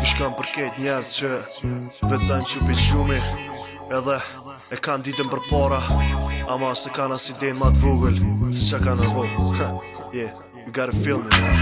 Shkam për ketë njerës që vecajnë qupi qumi edhe e kanë ditën për para, ama se kanë as idejnë ma t'vogël se qa kanë nërbo. Yeah, you gotta feel me, man.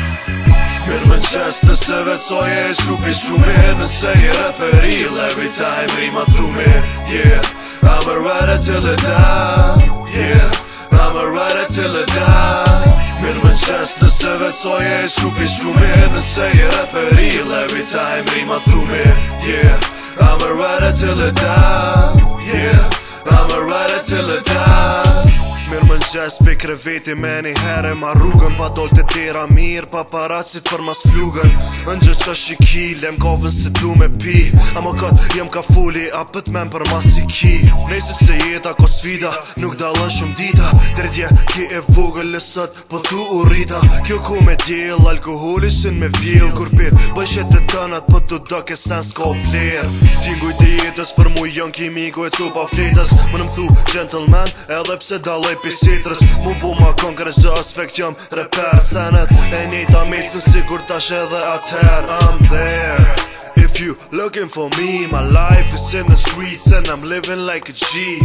Mirë më nqes nëse vecoje e qupi qumi, nëse i reperi every time rima t'thumi. Yeah, I'm a rider till I die. Yeah, I'm a rider till I die. Mirë më nqes nëse vecoje e qupi qumi, nëse i reperi every time rima t'thumi. Yeah, I'm a rider till I die. Yeah, I'm a rider till I die. Mirë më nqes pe kreveti me një herë ma rrugën, pa doll të tera mirë, pa paracit për mas flugën. Në gjë që shiki, lem kavën se du me pi, ama kat jem ka fuli, apët men për mas i ki. Nejse se jeta ko sfida, nuk dalën shumë dita, derdje ki e vogël lësët, po thu u rrita. Kjo ku me djel, alkoholi shin me vjel, kur pil, bëjshet të dënat, po të do ke sens ka vler. Tinguj të jetës, për mu jën kimiko e cupa fletës, më në mthu gentleman, edhe pse dalej pisetrës. Mu bu ma konkret zë aspekt jëm reper, senet e njejta mesin sigur tash edhe ather. I'm there, if you looking for me, my life is in the streets and I'm living like a G.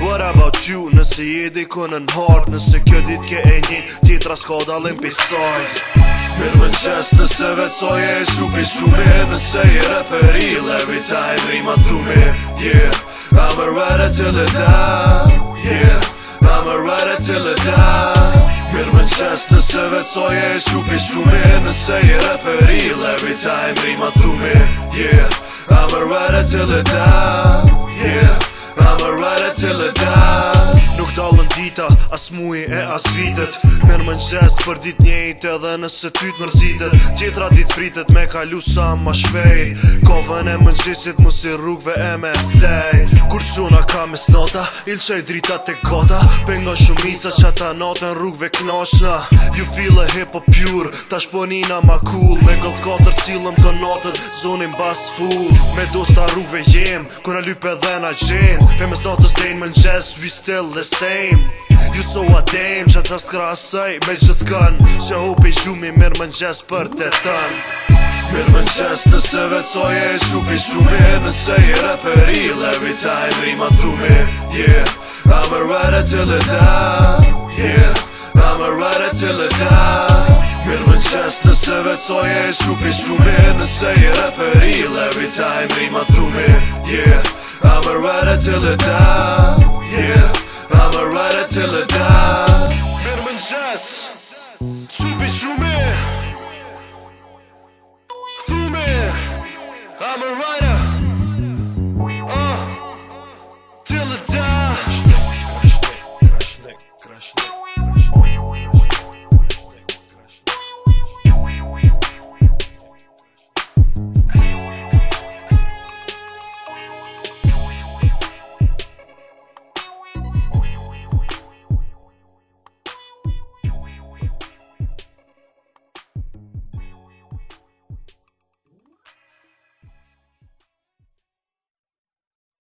What about you, nëse je diku në hart, nëse kjo dit ke e njët, tjetra s'ka dalin pisaj. Mirë më nqes nëse vecoje e qupi qumi, nëse i reperi every time rima t'thumi. Yeah, I'm a rider till I die. Yeah, I'm a rider till I die. Mirë më nqes nëse vecoje e qupi qumi, nëse i reperi every time rima t'thumi. Yeah, I'm a rider till I die. Yeah, I'm a rider till I die. Nuk dalën dita, as muji e as vitet. Mirë më nqes për dit njejt edhe nëse ty t'mërzitet. Tjetra dit pritet me kalu sa ma shpejt, kovën e mëngjesit mu si rrugve e me flejt. Kur quna ka mes nota, ilqej drita te kota, penga shumisa që ata natën rrugve knashna. You feel a hip hop pure, ta shponina ma cool, me gëllë 4 silëm të natët, zonin bas food. Me dosta rrugve jem, kuna lyp edhe na gjen, pe mes natës dejnë më nqes, we still the same. You so a dame, që ta s'krasaj me gjithë kanë, që hopi gjumi mirë më nqes për të tënë. Mirë më nqes nëse vecoje e qupi qumi, nëse i reperi every time rima t'thumi. Yeah, I'm a rider till I die. Yeah, I'm a rider till I die. Mirë më nqes nëse vecoje e qupi qumi, nëse i reperi every time rima t'thumi. Yeah, I'm a rider till I die. Yeah, I'm a rider till I die. Mirë më nqes qupi qumi, thumi, I'm a rider